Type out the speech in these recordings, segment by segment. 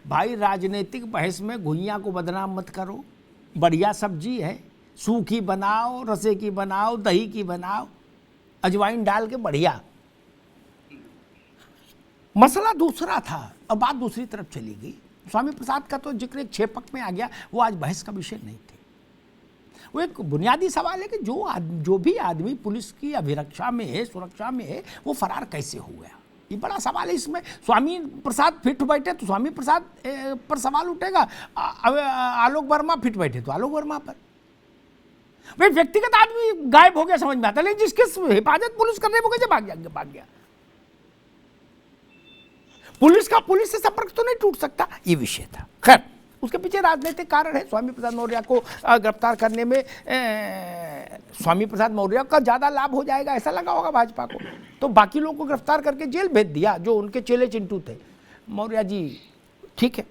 भाई राजनीतिक बहस में घुइयां को बदनाम मत करो। बढ़िया सब्जी है, सूखी बनाओ, रसे की बनाओ, दही की बनाओ, अजवाइन डाल के बढ़िया। मसला दूसरा था और बात दूसरी तरफ चली गई। स्वामी प्रसाद का तो जिक्र एक छेपक में आ गया, वो आज बहस का विषय नहीं थे। वो एक बुनियादी सवाल है कि जो भी आदमी पुलिस की अभिरक्षा में है, सुरक्षा में है, वो फरार कैसे हो गया, ये बड़ा सवाल है। इसमें स्वामी प्रसाद फिट बैठे तो स्वामी प्रसाद पर सवाल उठेगा, आलोक वर्मा फिट बैठे तो आलोक वर्मा पर। वे व्यक्तिगत आदमी गायब हो गया समझ में आता, लेकिन जिसकी हिफाजत पुलिस कर रही वो कैसे भाग गया। पुलिस का पुलिस से संपर्क तो नहीं टूट सकता, ये विषय था। खैर, उसके पीछे राजनीतिक कारण है। स्वामी प्रसाद मौर्य को गिरफ्तार करने में स्वामी प्रसाद मौर्य का ज्यादा लाभ हो जाएगा ऐसा लगा होगा भाजपा को, तो बाकी लोगों को गिरफ्तार करके जेल भेज दिया जो उनके चेले चिंटू थे। मौर्य जी ठीक है।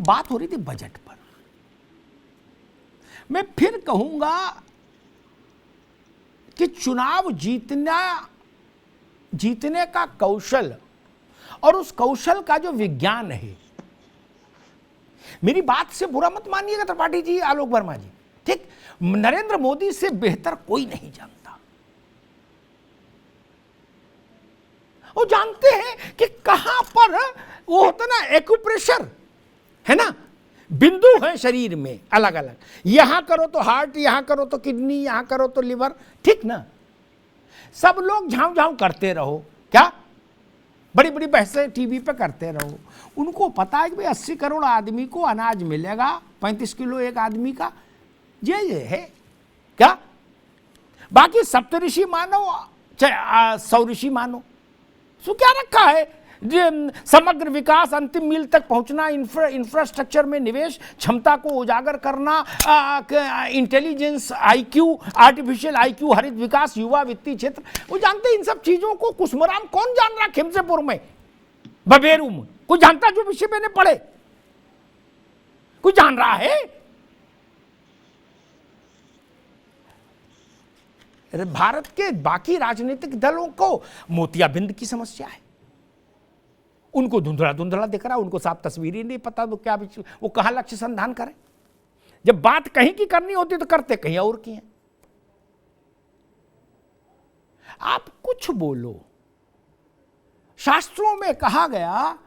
बात हो रही थी बजट पर। मैं फिर कहूंगा कि चुनाव जीतने का कौशल और उस कौशल का जो विज्ञान है, मेरी बात से बुरा मत मानिएगा त्रिपाठी जी, आलोक वर्मा जी, ठीक, नरेंद्र मोदी से बेहतर कोई नहीं जानता। वो जानते हैं कि कहां पर वो होता ना एक्यूप्रेशर है ना, बिंदु है शरीर में अलग अलग, यहां करो तो हार्ट, यहां करो तो किडनी, यहां करो तो लिवर, ठीक ना। सब लोग झांव झांव करते रहो, क्या बड़ी बड़ी बहसें टीवी पे करते रहो। उनको पता है कि भाई 80 करोड़ आदमी को अनाज मिलेगा, 35 किलो एक आदमी का, ये है क्या। बाकी सप्तऋषि मानो चाहे 100 ऋषि मानो, सो क्या रखा है, समग्र विकास, अंतिम मील तक पहुंचना, इंफ्रास्ट्रक्चर में निवेश, क्षमता को उजागर करना, इंटेलिजेंस, आईक्यू, आर्टिफिशियल आईक्यू, हरित विकास, युवा, वित्तीय क्षेत्र। वो जानते हैं इन सब चीजों को। कुसमराम कौन जान रहा, खिमसेपुर में, बबेरू में कोई जानता जो विषय मैंने पढ़े, कोई जान रहा है। भारत के बाकी राजनीतिक दलों को मोतियाबिंद की समस्या है, उनको धुंधला धुंधला दिख रहा, उनको साफ तस्वीर ही नहीं पता तो क्या वो कहां लक्ष्य संधान करें। जब बात कहीं की करनी होती तो करते कहीं और की है। आप कुछ बोलो, शास्त्रों में कहा गया,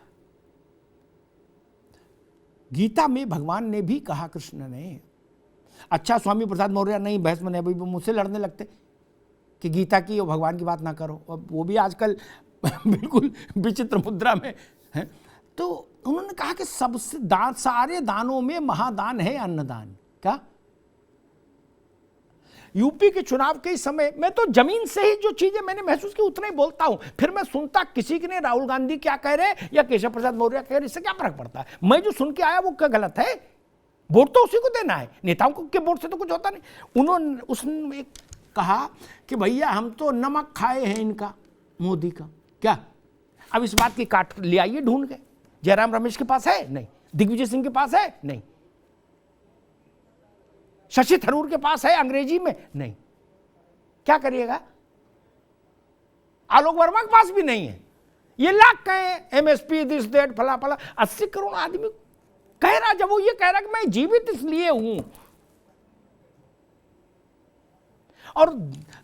गीता में भगवान ने भी कहा, कृष्ण ने। अच्छा, स्वामी प्रसाद मौर्य नहीं बहस में, अभी मुझसे लड़ने लगते कि गीता की और भगवान की बात ना करो, वो भी आजकल बिल्कुल विचित्र मुद्रा में है। तो उन्होंने कहा कि सबसे सारे दानों में महादान है अन्नदान। क्या यूपी के चुनाव के समय मैं तो जमीन से ही जो चीजें मैंने महसूस की उतना ही बोलता हूं, फिर मैं सुनता किसी के ने राहुल गांधी क्या कह रहे या केशव प्रसाद मौर्य कह रहे, इससे क्या फर्क पड़ता है। मैं जो सुन के आया वो क्या गलत है, वोट तो उसी को देना है, नेताओं के वोट से तो कुछ होता नहीं। उन्होंने उसने कहा कि भैया हम तो नमक खाए हैं इनका, मोदी का। क्या अब इस बात की काट ले आइए ढूंढ के, जयराम रमेश के पास है नहीं, दिग्विजय सिंह के पास है नहीं, शशि थरूर के पास है अंग्रेजी में नहीं, क्या करिएगा। आलोक वर्मा के पास भी नहीं है। ये लाख कहे एमएसपी दिस दैट फला फला, 80 करोड़ आदमी कह रहा, जब वो ये कह रहा कि मैं जीवित इसलिए हूं। और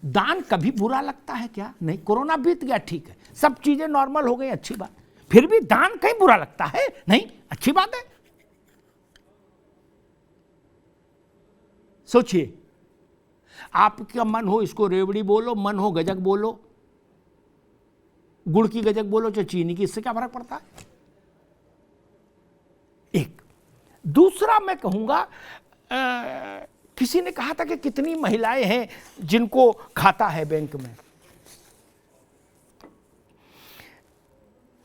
दान कभी बुरा लगता है क्या? नहीं, कोरोना बीत गया ठीक है, सब चीजें नॉर्मल हो गई, अच्छी बात, फिर भी दान कहीं बुरा लगता है? नहीं, अच्छी बात है। सोचिए, आपका मन हो इसको रेवड़ी बोलो, मन हो गजक बोलो, गुड़ की गजक बोलो चाहे चीनी की, इससे क्या फर्क पड़ता है। एक दूसरा मैं कहूंगा, किसी ने कहा था कि कितनी महिलाएं हैं जिनको खाता है बैंक में,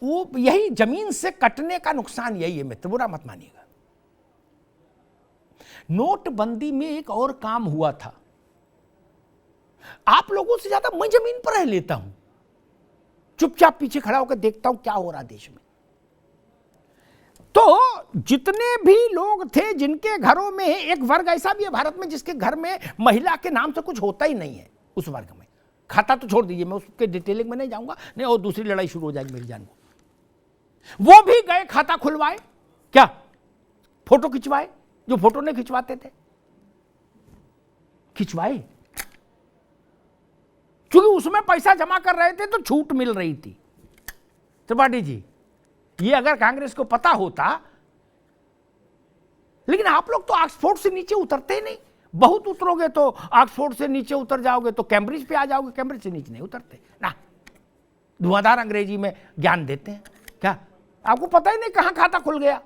वो यही जमीन से कटने का नुकसान यही है मित्र, बुरा मत मानिएगा। नोटबंदी में एक और काम हुआ था, आप लोगों से ज्यादा मैं जमीन पर रह लेता हूं, चुपचाप पीछे खड़ा होकर देखता हूं क्या हो रहा देश में। तो जितने भी लोग थे जिनके घरों में, एक वर्ग ऐसा भी है भारत में जिसके घर में महिला के नाम से कुछ होता ही नहीं है, उस वर्ग में खाता तो छोड़ दीजिए, मैं उसके डिटेलिंग में नहीं जाऊंगा, नहीं और दूसरी लड़ाई शुरू हो जाएगी मेरी जान को। वो भी गए खाता खुलवाए, क्या फोटो खिंचवाए? जो फोटो नहीं खिंचवाते थे खिंचवाए, क्योंकि उसमें पैसा जमा कर रहे थे तो छूट मिल रही थी। त्रिपाठी जी, ये अगर कांग्रेस को पता होता, लेकिन आप लोग तो ऑक्सफोर्ड से नीचे उतरते नहीं। बहुत उतरोगे तो ऑक्सफोर्ड से नीचे उतर जाओगे तो कैम्ब्रिज पे आ जाओगे, कैम्ब्रिज से नीचे नहीं उतरते ना। धुआंधार अंग्रेजी में ज्ञान देते हैं क्या? आपको पता ही नहीं कहां खाता खुल गया।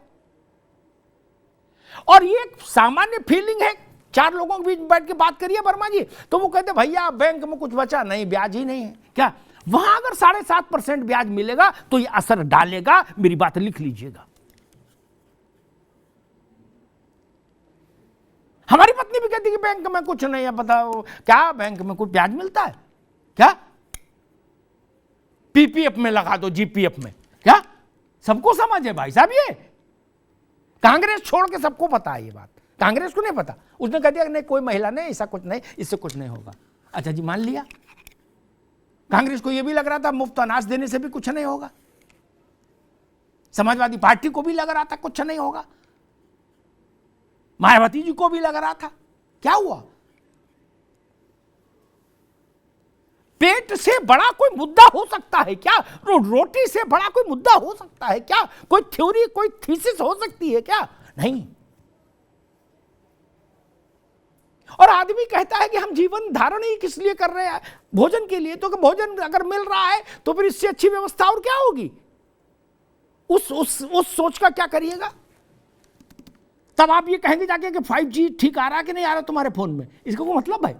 और ये एक सामान्य फीलिंग है। 4 लोगों के बीच बैठ के बात करिए वर्मा जी, तो वो कहते भैया बैंक में कुछ बचा नहीं, ब्याज ही नहीं है क्या? वहां अगर 7.5% ब्याज मिलेगा तो ये असर डालेगा। मेरी बात लिख लीजिएगा। हमारी पत्नी भी कहती कि बैंक में कुछ नहीं है, बताओ क्या बैंक में कुछ ब्याज मिलता है क्या? पीपीएफ में लगा दो, जीपीएफ में क्या? सबको समझ है भाई साहब। ये कांग्रेस छोड़ के सबको पता है ये बात, कांग्रेस को नहीं पता। उसने कह दिया नहीं कोई महिला नहीं, ऐसा कुछ नहीं, इससे कुछ नहीं होगा। अच्छा जी, मान लिया। कांग्रेस को यह भी लग रहा था मुफ्त अनाज देने से भी कुछ नहीं होगा। समाजवादी पार्टी को भी लग रहा था कुछ नहीं होगा। मायावती जी को भी लग रहा था। क्या हुआ? पेट से बड़ा कोई मुद्दा हो सकता है क्या? रोटी से बड़ा कोई मुद्दा हो सकता है क्या? कोई थ्योरी, कोई थीसिस हो सकती है क्या? नहीं। और आदमी कहता है कि हम जीवन धारण ही किस लिए कर रहे हैं? भोजन के लिए। तो भोजन अगर मिल रहा है तो फिर इससे अच्छी व्यवस्था और क्या होगी? उस सोच का क्या करिएगा? तब आप ये कहेंगे जाके कि 5G ठीक आ रहा कि नहीं आ रहा तुम्हारे फोन में। इसका कोई मतलब है?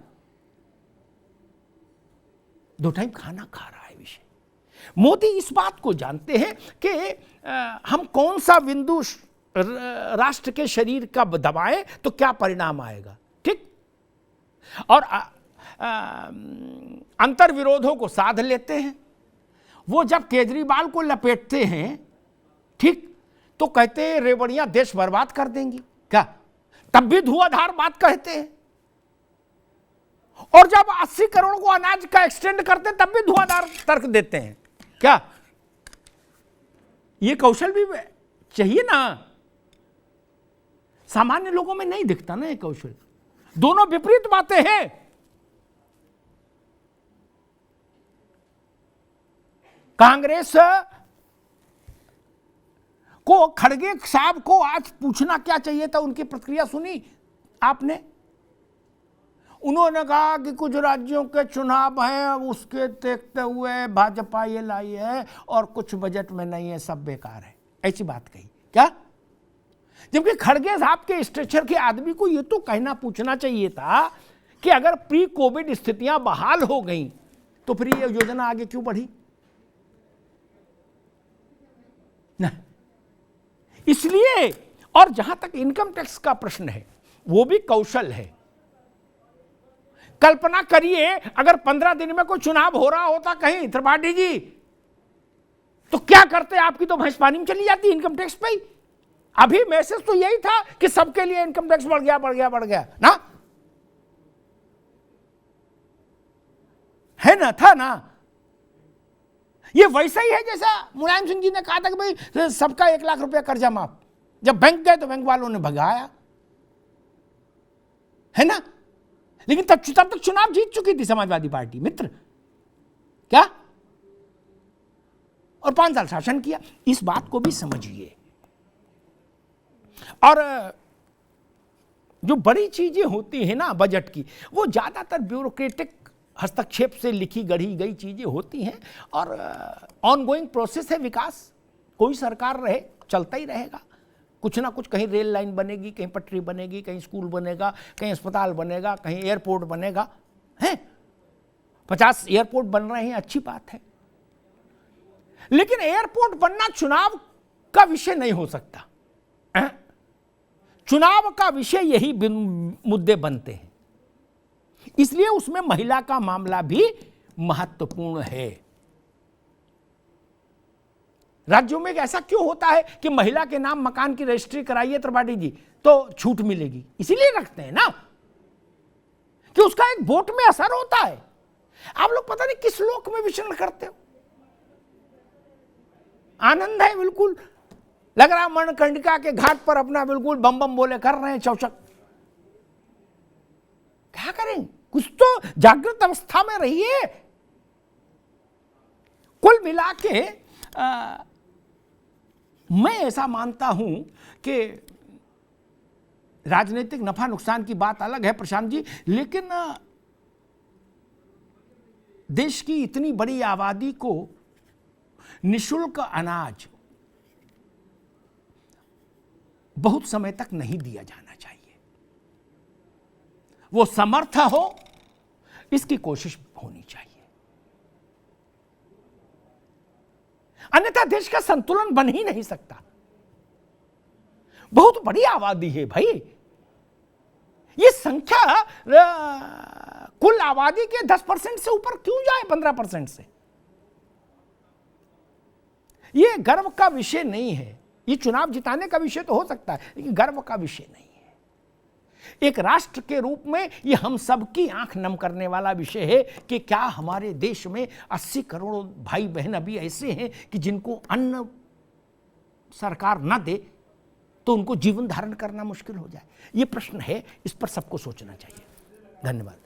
2 टाइम खाना खा रहा है विषय। मोदी इस बात को जानते हैं कि हम कौन सा बिंदु राष्ट्र के शरीर का दबाएं तो क्या परिणाम आएगा। ठीक। और अंतर विरोधों को साध लेते हैं। वो जब केजरीवाल को लपेटते हैं, ठीक, तो कहते हैं रेवड़ियां देश बर्बाद कर देंगी क्या? तब भी धुआंधार बात कहते हैं। और जब 80 करोड़ को अनाज का एक्सटेंड करते तब भी धुआंधार तर्क देते हैं क्या? ये कौशल भी चाहिए ना। सामान्य लोगों में नहीं दिखता ना ये कौशल। दोनों विपरीत बातें हैं। कांग्रेस को, खड़गे साहब को आज पूछना क्या चाहिए था? उनकी प्रतिक्रिया सुनी आपने? उन्होंने कहा कि कुछ राज्यों के चुनाव हैं, उसके देखते हुए भाजपा ये लाई है और कुछ बजट में नहीं है, सब बेकार है। ऐसी बात कही क्या? जबकि खड़गे साहब के स्ट्रेचर के आदमी को ये तो कहना पूछना चाहिए था कि अगर प्री कोविड स्थितियां बहाल हो गई तो फिर ये योजना आगे क्यों बढ़ी? नहीं। इसलिए, और जहां तक इनकम टैक्स का प्रश्न है, वो भी कौशल है। कल्पना करिए अगर 15 दिन में कोई चुनाव हो रहा होता कहीं, त्रिपाठी जी, तो क्या करते? आपकी तो भैंस पानी में चली जाती इनकम टैक्स पे ही। अभी मैसेज तो यही था कि सबके लिए इनकम टैक्स बढ़ गया, बढ़ गया, बढ़ गया ना, है ना? था ना? ये वैसा ही है जैसा मुलायम सिंह जी ने कहा था कि भाई सबका 1 लाख रुपया कर्जा माफ। जब बैंक गए तो बैंक वालों ने भगाया, है ना? लेकिन तब तक चुनाव जीत चुकी थी समाजवादी पार्टी मित्र क्या? और 5 साल शासन किया। इस बात को भी समझिए। और जो बड़ी चीजें होती हैं ना बजट की, वो ज्यादातर ब्यूरोक्रेटिक हस्तक्षेप से लिखी गढ़ी गई चीजें होती हैं। और ऑनगोइंग प्रोसेस है विकास। कोई सरकार रहे चलता ही रहेगा। कुछ ना कुछ, कहीं रेल लाइन बनेगी, कहीं पटरी बनेगी, कहीं स्कूल बनेगा, कहीं अस्पताल बनेगा, कहीं एयरपोर्ट बनेगा। है 50 एयरपोर्ट बन रहे हैं, अच्छी बात है। लेकिन एयरपोर्ट बनना चुनाव का विषय नहीं हो सकता। चुनाव का विषय यही मुद्दे बनते हैं। इसलिए उसमें महिला का मामला भी महत्वपूर्ण है। राज्यों में ऐसा क्यों होता है कि महिला के नाम मकान की रजिस्ट्री कराइए त्रिपाठी जी तो छूट मिलेगी? इसीलिए रखते हैं ना कि उसका एक वोट में असर होता है। आप लोग पता नहीं किस लोक में विचरण करते हो। आनंद है बिल्कुल। लग रहा मणिकर्णिका के घाट पर अपना बिल्कुल बम बम बोले कर रहे हैं चौचक। क्या करें, कुछ तो जागृत अवस्था में रहिए। कुल मिला के मैं ऐसा मानता हूं कि राजनीतिक नफा नुकसान की बात अलग है प्रशांत जी, लेकिन देश की इतनी बड़ी आबादी को निशुल्क अनाज बहुत समय तक नहीं दिया जाना चाहिए। वो समर्थ हो इसकी कोशिश होनी चाहिए, अन्यथा देश का संतुलन बन ही नहीं सकता। बहुत बड़ी आबादी है भाई, ये संख्या कुल आबादी के 10% से ऊपर क्यों जाए, 15% से। ये गर्व का विषय नहीं है, ये चुनाव जिताने का विषय तो हो सकता है लेकिन गर्व का विषय नहीं है। एक राष्ट्र के रूप में ये हम सबकी आंख नम करने वाला विषय है कि क्या हमारे देश में 80 करोड़ भाई बहन अभी ऐसे हैं कि जिनको अन्न सरकार न दे तो उनको जीवन धारण करना मुश्किल हो जाए। ये प्रश्न है, इस पर सबको सोचना चाहिए। धन्यवाद।